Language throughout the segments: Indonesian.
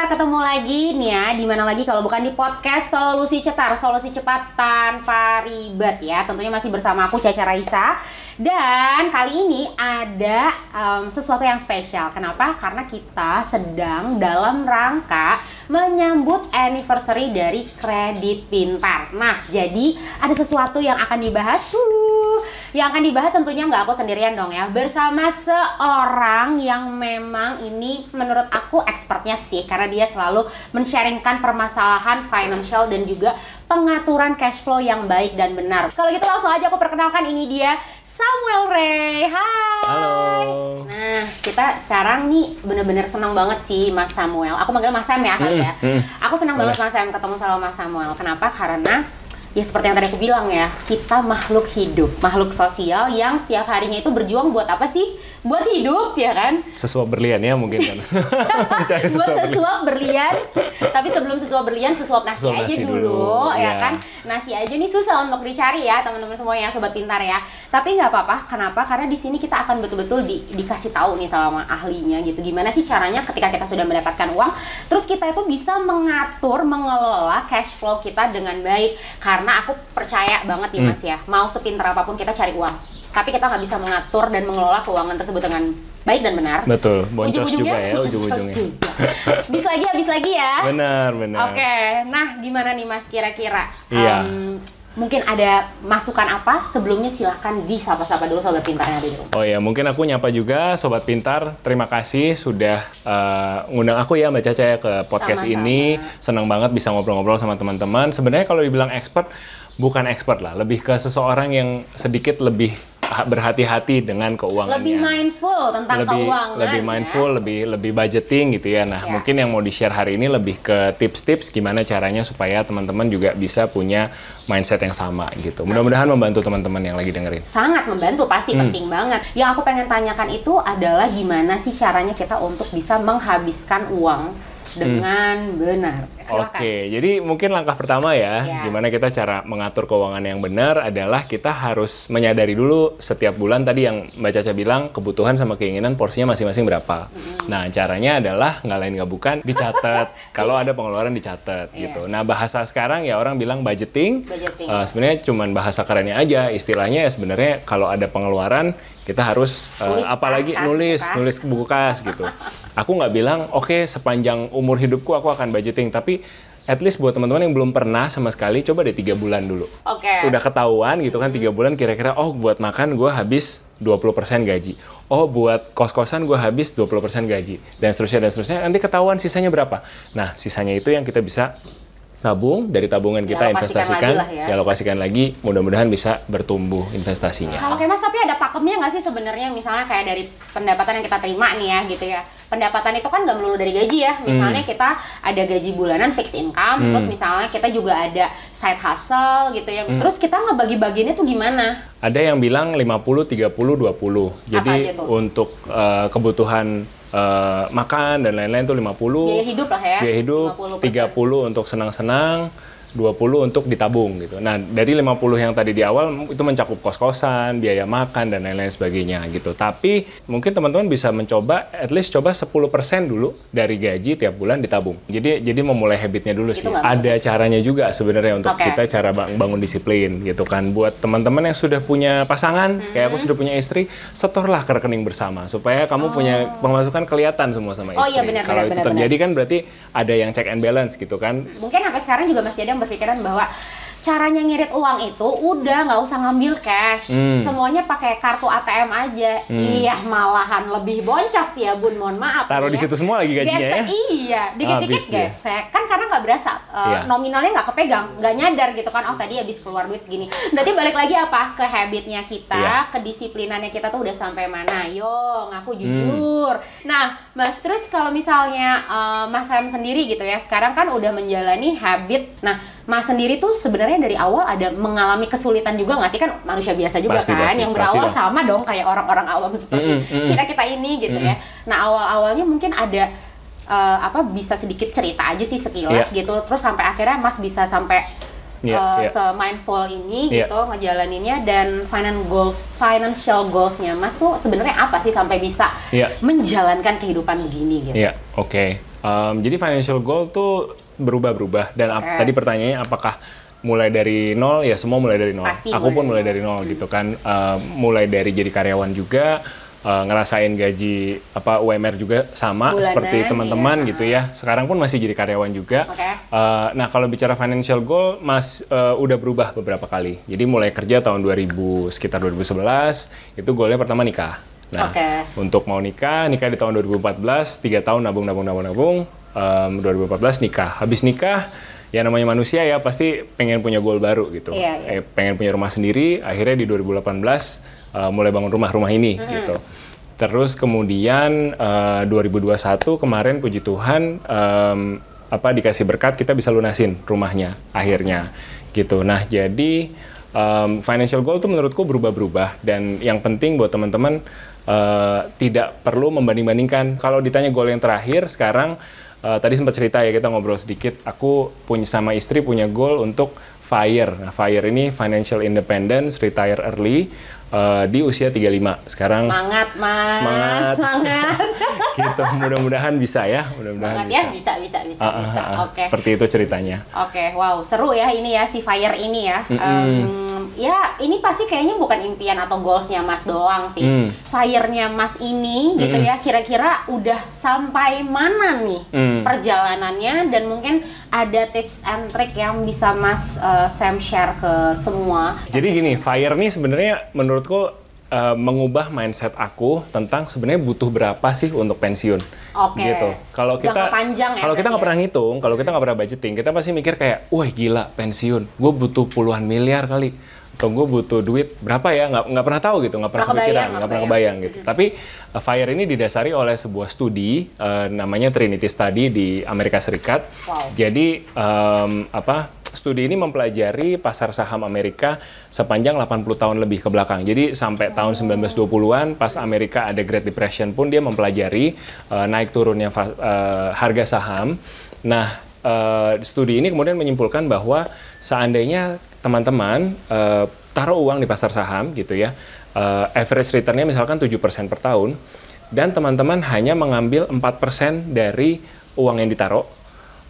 Cetar, ketemu lagi nih ya. Dimana lagi kalau bukan di podcast Solusi Cetar, solusi cepat tanpa ribet ya. Tentunya masih bersama aku Caca Raisa. Dan kali ini ada sesuatu yang spesial. Kenapa? Karena kita sedang dalam rangka menyambut anniversary dari Kredit Pintar. Nah, jadi ada sesuatu yang akan dibahas dulu. Yang akan dibahas tentunya nggak aku sendirian dong ya. Bersama seorang yang memang ini menurut aku expertnya sih. Karena dia selalu men-sharingkan permasalahan financial dan juga pengaturan cash flow yang baik dan benar. Kalau gitu langsung aja aku perkenalkan, ini dia Samuel Ray. Hai. Halo. Nah, kita sekarang nih bener-bener senang banget sih Mas Samuel. Aku manggil Mas Sam ya kali ya. Aku senang banget Mas Sam ketemu sama Mas Samuel. Kenapa? Karena ya seperti yang tadi aku bilang ya, kita makhluk hidup, makhluk sosial yang setiap harinya itu berjuang buat apa sih? Buat hidup, ya kan? Sesuap berlian ya mungkin kan. Buat sesuap berlian, tapi sebelum sesuap berlian, sesuap nasi aja dulu, ya kan? Nasi aja nih susah untuk dicari ya, teman-teman semua yang sobat pintar ya. Tapi nggak apa-apa, kenapa? Karena di sini kita akan betul-betul dikasih tahu nih sama ahlinya gitu. Gimana sih caranya ketika kita sudah mendapatkan uang, terus kita itu bisa mengatur, mengelola cash flow kita dengan baik. Karena aku percaya banget ya Mas ya, mau sepintar apapun kita cari uang, tapi kita nggak bisa mengatur dan mengelola keuangan tersebut dengan baik dan benar. Betul, boncos juga ya ujung-ujungnya. Habis lagi ya. Benar. Oke, nah gimana nih Mas kira-kira? Iya. Mungkin ada masukan apa? Sebelumnya silahkan disapa-sapa dulu sobat pintarnya dulu. Oh ya, mungkin aku nyapa juga sobat pintar. Terima kasih sudah ngundang aku ya Mbak Caca ya ke podcast Sama-sama. ini. Senang banget bisa ngobrol-ngobrol sama teman-teman. Sebenarnya kalau dibilang expert, bukan expert lah, lebih ke seseorang yang sedikit lebih berhati-hati dengan keuangannya. Lebih mindful tentang keuangan. Lebih mindful, lebih budgeting gitu ya. Nah, mungkin yang mau di-share hari ini lebih ke tips-tips gimana caranya supaya teman-teman juga bisa punya mindset yang sama gitu. Mudah-mudahan membantu teman-teman yang lagi dengerin. Sangat membantu, pasti penting banget. Yang aku pengen tanyakan itu adalah gimana sih caranya kita untuk bisa menghabiskan uang dengan benar. Silakan. Oke, jadi mungkin langkah pertama ya, gimana kita cara mengatur keuangan yang benar adalah kita harus menyadari dulu setiap bulan tadi yang Mbak Caca bilang kebutuhan sama keinginan porsinya masing-masing berapa. Nah, caranya adalah nggak lain nggak bukan dicatat. Kalau ada pengeluaran dicatat gitu. Nah, bahasa sekarang ya orang bilang budgeting. Sebenarnya cuman bahasa kerennya aja. Istilahnya ya sebenarnya kalau ada pengeluaran kita harus apalagi nulis buku kas gitu. Aku nggak bilang oke, sepanjang umur hidupku aku akan budgeting, tapi at least buat teman-teman yang belum pernah sama sekali, coba deh 3 bulan dulu. Udah ketahuan gitu kan 3 bulan kira-kira, oh buat makan gue habis 20% gaji. Oh buat kos-kosan gue habis 20% gaji. Dan seterusnya, nanti ketahuan sisanya berapa. Nah, sisanya itu yang kita bisa tabung, dari tabungan kita investasikan, dialokasikan lagi, mudah-mudahan bisa bertumbuh investasinya. Sama kayak Mas, tapi ada pakemnya nggak sih sebenarnya, misalnya kayak dari pendapatan yang kita terima nih ya gitu ya. Pendapatan itu kan nggak melulu dari gaji ya. Misalnya kita ada gaji bulanan fixed income, terus misalnya kita juga ada side hustle gitu ya. Terus kita ngebagi-bagiinnya tuh gimana? Ada yang bilang 50, 30, 20. Jadi untuk kebutuhan makan dan lain-lain tuh 50. Biaya hidup lah ya. Biaya hidup 30 untuk senang-senang, 20 untuk ditabung gitu. Nah, dari 50 yang tadi di awal itu mencakup kos-kosan, biaya makan dan lain-lain sebagainya gitu. Tapi mungkin teman-teman bisa mencoba at least coba 10% dulu dari gaji tiap bulan ditabung. Jadi memulai habitnya dulu sih. Ada caranya juga sebenarnya untuk kita cara bangun disiplin gitu kan. Buat teman-teman yang sudah punya pasangan, kayak aku sudah punya istri, setorlah ke rekening bersama supaya kamu punya pemasukan kelihatan semua sama istri. Oh iya, benar. Kalau itu terjadi kan berarti ada yang check and balance gitu kan. Mungkin sampai sekarang juga masih ada yang berpikiran bahwa caranya ngirit uang itu udah nggak usah ngambil cash, semuanya pakai kartu ATM aja. Iya, malahan lebih boncos ya Bun, mohon maaf. Taruh di situ semua lagi gajinya gesek, ya? Iya, dikit-dikit gesek. Kan karena nggak berasa, nominalnya nggak kepegang, nggak nyadar gitu kan, oh tadi habis keluar duit segini. Berarti balik lagi apa? Ke habitnya kita, kedisiplinannya kita tuh udah sampai mana. Yo, ngaku jujur. Nah, Mas, terus kalau misalnya Mas Sam sendiri gitu ya, sekarang kan udah menjalani habit. Nah, Mas sendiri tuh sebenarnya dari awal ada mengalami kesulitan juga nggak sih? Kan manusia biasa juga pasti, yang berawal sama dong kayak orang-orang awam seperti kita ini gitu ya. Nah, awal-awalnya mungkin ada bisa sedikit cerita aja sih sekilas gitu. Terus sampai akhirnya Mas bisa sampai se-mindful ini gitu ngejalaninnya, dan financial goals-nya Mas tuh sebenarnya apa sih sampai bisa menjalankan kehidupan begini gitu? Oke. Jadi financial goal tuh berubah-berubah. Dan tadi pertanyaannya apakah mulai dari nol? Ya semua mulai dari nol. Pasti Aku pun mulai dari nol gitu kan. Mulai dari jadi karyawan juga, ngerasain gaji UMR juga sama bulanan, seperti teman-teman gitu ya. Sekarang pun masih jadi karyawan juga. Nah kalau bicara financial goal, udah berubah beberapa kali. Jadi mulai kerja tahun sekitar 2011, itu goalnya pertama nikah. Nah untuk mau nikah di tahun 2014, 3 tahun nabung, 2014 nikah. Habis nikah, ya namanya manusia ya pasti pengen punya goal baru gitu. Pengen punya rumah sendiri, akhirnya di 2018 mulai bangun rumah ini gitu. Terus kemudian 2021 kemarin puji Tuhan dikasih berkat kita bisa lunasin rumahnya akhirnya gitu. Nah jadi financial goal itu menurutku berubah-berubah, dan yang penting buat teman-teman tidak perlu membanding-bandingkan. Kalau ditanya goal yang terakhir sekarang, tadi sempat cerita ya, kita ngobrol sedikit, aku sama istri punya goal untuk FIRE. Nah, FIRE ini Financial Independence, Retire Early, di usia 35. Sekarang semangat, Mas. Semangat. Gitu, mudah-mudahan bisa ya. Mudah-mudahan bisa. Oke. Seperti itu ceritanya. Oke, wow, seru ya ini ya, si FIRE ini ya. Ya, ini pasti kayaknya bukan impian atau goalsnya Mas doang sih. FIRE-nya Mas ini gitu ya, kira-kira udah sampai mana nih perjalanannya, dan mungkin ada tips and trick yang bisa Mas Sam share ke semua. Jadi gini, FIRE nih sebenarnya menurutku mengubah mindset aku tentang sebenarnya butuh berapa sih untuk pensiun. Gitu. Kalau kita nggak pernah ngitung, kalau kita nggak pernah budgeting, kita pasti mikir kayak, wah gila pensiun, gue butuh puluhan miliar kali, atau gue butuh duit berapa ya, nggak pernah tahu gitu, nggak pernah kepikiran, nggak pernah kebayang gitu. Tapi FIRE ini didasari oleh sebuah studi namanya Trinity Study di Amerika Serikat. Jadi studi ini mempelajari pasar saham Amerika sepanjang 80 tahun lebih ke belakang. Jadi sampai tahun 1920-an pas Amerika ada Great Depression pun dia mempelajari naik turunnya harga saham. Nah, studi ini kemudian menyimpulkan bahwa seandainya teman-teman taruh uang di pasar saham gitu ya, average return-nya misalkan 7% per tahun, dan teman-teman hanya mengambil 4% dari uang yang ditaruh,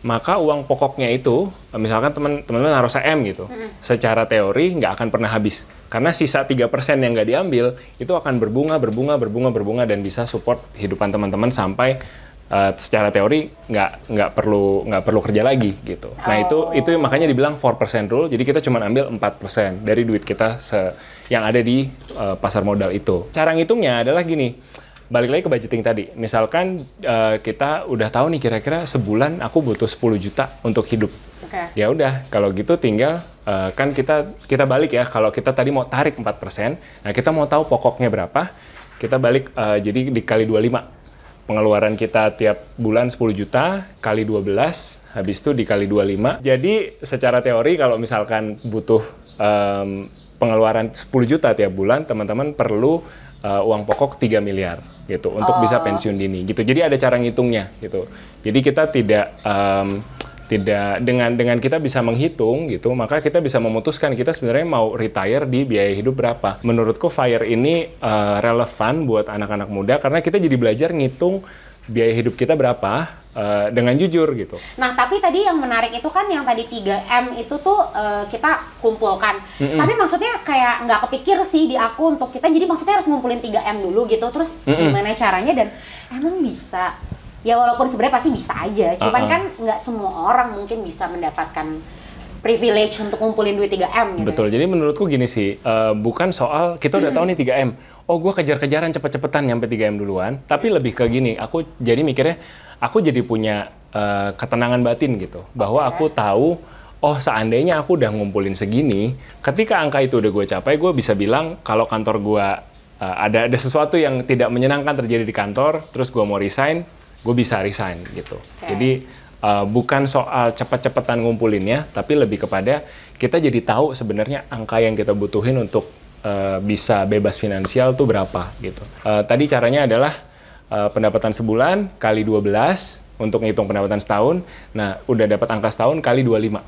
maka uang pokoknya itu, misalkan teman-teman naruh CM gitu, secara teori nggak akan pernah habis. Karena sisa 3% yang nggak diambil, itu akan berbunga, dan bisa support kehidupan teman-teman sampai secara teori nggak perlu kerja lagi gitu. Nah itu makanya dibilang 4% rule, jadi kita cuma ambil 4% dari duit kita yang ada di pasar modal itu. Cara ngitungnya adalah gini, balik lagi ke budgeting tadi. Misalkan kita udah tahu nih kira-kira sebulan aku butuh 10 juta untuk hidup. Ya udah, kalau gitu tinggal kan kita balik ya. Kalau kita tadi mau tarik 4%, nah kita mau tahu pokoknya berapa, kita balik jadi dikali 25. Pengeluaran kita tiap bulan 10 juta kali 12, habis itu dikali 25. Jadi secara teori kalau misalkan butuh pengeluaran 10 juta tiap bulan, teman-teman perlu uang pokok 3 miliar gitu untuk bisa pensiun dini gitu. Jadi ada cara ngitungnya gitu. Jadi kita tidak dengan kita bisa menghitung gitu, maka kita bisa memutuskan kita sebenarnya mau retire di biaya hidup berapa. Menurutku FIRE ini relevan buat anak-anak muda karena kita jadi belajar ngitung biaya hidup kita berapa dengan jujur gitu. Nah, tapi tadi yang menarik itu kan yang tadi 3M itu tuh kita kumpulkan. Tapi maksudnya kayak nggak kepikir sih di aku untuk kita, jadi maksudnya harus ngumpulin 3M dulu gitu, terus gimana caranya, dan emang bisa? Ya walaupun sebenarnya pasti bisa aja, cuman kan nggak semua orang mungkin bisa mendapatkan privilege untuk ngumpulin duit 3M gitu. Betul, jadi menurutku gini sih, bukan soal kita udah tahu nih 3M, oh gue kejar-kejaran cepet-cepetan nyampe 3M duluan, tapi lebih ke gini, aku jadi mikirnya, aku jadi punya ketenangan batin gitu, bahwa aku tahu, oh seandainya aku udah ngumpulin segini, ketika angka itu udah gue capai, gue bisa bilang kalau kantor gue ada sesuatu yang tidak menyenangkan terjadi di kantor, terus gue mau resign, gue bisa resign gitu. Jadi bukan soal cepet-cepetan ngumpulinnya, tapi lebih kepada kita jadi tahu sebenarnya angka yang kita butuhin untuk bisa bebas finansial tuh berapa gitu. Tadi caranya adalah pendapatan sebulan kali 12 untuk ngitung pendapatan setahun. Nah, udah dapat angka setahun kali 25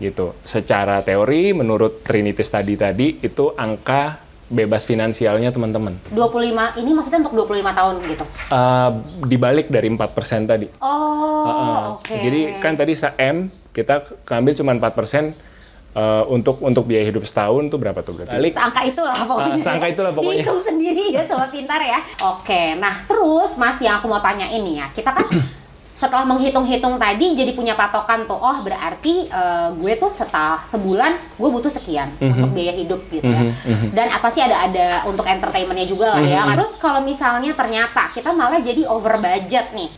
gitu. Secara teori menurut Trinity Study tadi itu angka bebas finansialnya teman-teman. 25 ini maksudnya untuk 25 tahun gitu? Dibalik dari 4% tadi. Oke. Jadi kan tadi M kita ambil cuma 4%. Untuk biaya hidup setahun tuh berapa tuh berarti? Seangka itulah pokoknya. Dihitung sendiri ya sobat pintar ya. Oke, nah terus Mas yang aku mau tanya ini ya, kita kan setelah menghitung-hitung tadi jadi punya patokan tuh, oh berarti gue tuh sebulan gue butuh sekian untuk biaya hidup gitu ya. Dan apa sih ada untuk entertainmentnya juga lah ya. Terus kalau misalnya ternyata kita malah jadi over budget nih,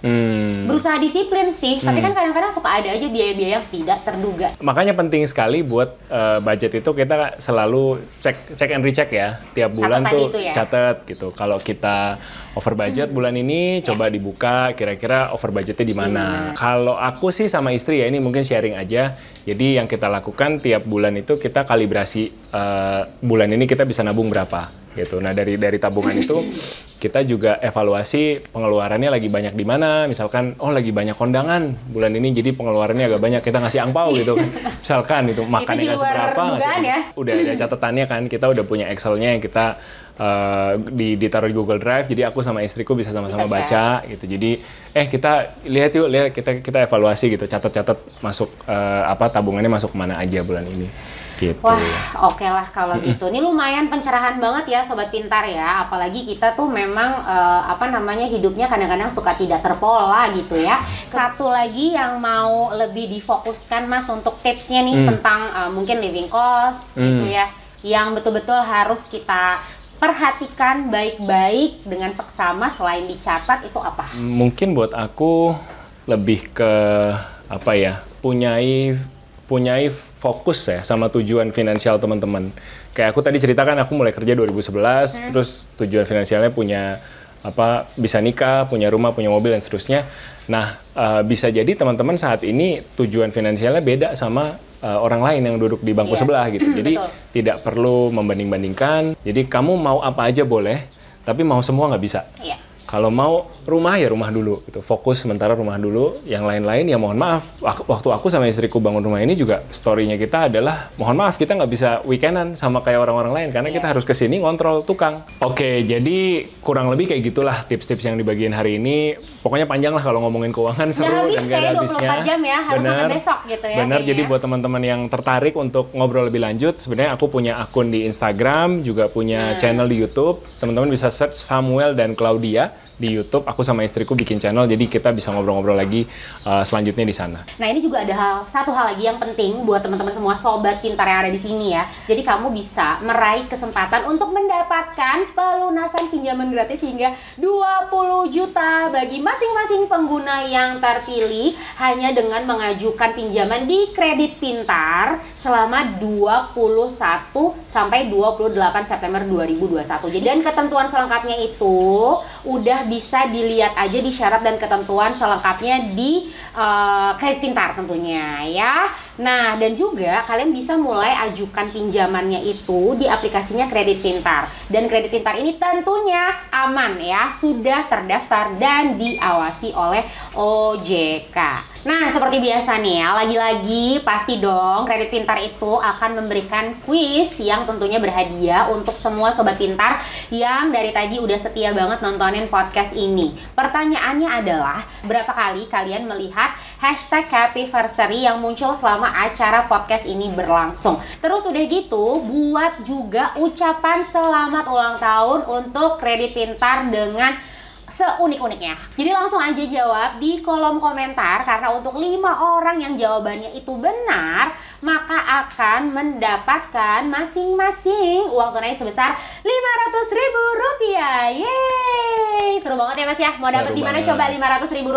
berusaha disiplin sih, tapi kan kadang-kadang suka ada aja biaya-biaya yang tidak terduga. Makanya penting sekali buat budget itu kita selalu cek and recheck ya, tiap bulan tuh ya? Catat gitu. Kalau kita over budget bulan ini, coba dibuka kira-kira over budgetnya di mana. Kalau aku sih sama istri ya, ini mungkin sharing aja. Jadi yang kita lakukan tiap bulan itu kita kalibrasi bulan ini kita bisa nabung berapa gitu. Nah dari tabungan itu kita juga evaluasi pengeluarannya lagi banyak di mana. Misalkan lagi banyak kondangan bulan ini, jadi pengeluarannya agak banyak, kita ngasih angpau gitu kan. Misalkan itu makannya nggak seberapa, ya? Udah ada catatannya kan, kita udah punya Excel-nya yang kita ditaruh di Google Drive, jadi aku sama istriku bisa sama-sama baca gitu. Jadi kita lihat kita evaluasi gitu, catat masuk tabungannya masuk kemana aja bulan ini. Gitu. Wah, oke lah kalau gitu. Ini lumayan pencerahan banget ya sobat pintar ya. Apalagi kita tuh memang hidupnya kadang-kadang suka tidak terpola gitu ya. Satu lagi yang mau lebih difokuskan Mas untuk tipsnya nih tentang mungkin living cost gitu ya, yang betul-betul harus kita perhatikan baik-baik dengan seksama selain dicatat, itu apa? Mungkin buat aku lebih ke punyai fokus ya sama tujuan finansial teman-teman. Kayak aku tadi ceritakan, aku mulai kerja 2011, terus tujuan finansialnya bisa nikah, punya rumah, punya mobil dan seterusnya. Nah, bisa jadi teman-teman saat ini tujuan finansialnya beda sama orang lain yang duduk di bangku sebelah gitu. Jadi tidak perlu membanding-bandingkan. Jadi kamu mau apa aja boleh, tapi mau semua nggak bisa. Kalau mau rumah ya rumah dulu, gitu. Fokus sementara rumah dulu. Yang lain-lain ya mohon maaf. Waktu aku sama istriku bangun rumah ini juga story-nya kita adalah mohon maaf kita nggak bisa weekendan sama kayak orang-orang lain karena kita harus kesini ngontrol tukang. Oke, jadi kurang lebih kayak gitulah tips-tips yang dibagiin hari ini. Pokoknya panjang lah kalau ngomongin keuangan, seru dan nggak ada habisnya. 24 jam ya, harus sampai besok gitu ya. Benar, jadi buat teman-teman yang tertarik untuk ngobrol lebih lanjut, sebenarnya aku punya akun di Instagram, juga punya channel di YouTube. Teman-teman bisa search Samuel dan Claudia di YouTube. Aku sama istriku bikin channel, jadi kita bisa ngobrol-ngobrol lagi selanjutnya di sana. Nah, ini juga ada satu hal lagi yang penting buat teman-teman semua sobat pintar yang ada di sini ya. Jadi kamu bisa meraih kesempatan untuk mendapatkan pelunasan pinjaman gratis hingga 20 juta bagi masing-masing pengguna yang terpilih hanya dengan mengajukan pinjaman di Kredit Pintar selama 21 sampai 28 September 2021. Jadi dan ketentuan selengkapnya itu udah bisa dilihat aja di syarat dan ketentuan selengkapnya di Kredit Pintar tentunya ya. Nah, dan juga kalian bisa mulai ajukan pinjamannya itu di aplikasinya Kredit Pintar. Dan Kredit Pintar ini tentunya aman ya, sudah terdaftar dan diawasi oleh OJK. Nah, seperti biasa nih ya, lagi-lagi pasti dong Kredit Pintar itu akan memberikan kuis yang tentunya berhadiah untuk semua sobat pintar yang dari tadi udah setia banget nontonin podcast ini. Pertanyaannya adalah, berapa kali kalian melihat hashtag Happyversary yang muncul selama acara podcast ini berlangsung? Terus udah gitu, buat juga ucapan selamat ulang tahun untuk Kredit Pintar dengan seunik-uniknya. Jadi langsung aja jawab di kolom komentar, karena untuk 5 orang yang jawabannya itu benar, maka akan mendapatkan masing-masing uang tunai sebesar Rp500.000. Yeay! Seru banget ya Mas ya. Mau dapat di mana coba Rp500.000?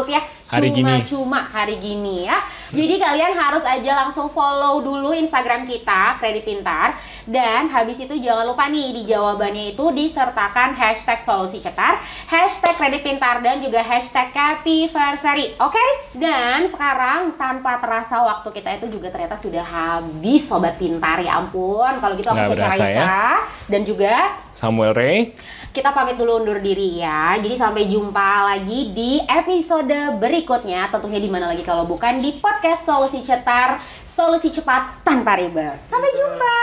Cuma hari gini ya. Jadi kalian harus aja langsung follow dulu Instagram kita Kredit Pintar, dan habis itu jangan lupa nih di jawabannya itu disertakan hashtag solusi cetar, hashtag Kredit Pintar, dan juga hashtag Happyversary. Oke? Dan sekarang tanpa terasa waktu kita itu juga ternyata sudah habis sobat pintar. Ya ampun, kalau gitu aku Caca Raisa ya. Dan juga Samuel Ray. Kita pamit dulu undur diri ya. Jadi sampai jumpa lagi di episode berikutnya. Tentunya di mana lagi kalau bukan di podcast Solusi Cetar, solusi cepat tanpa ribet. Sampai jumpa.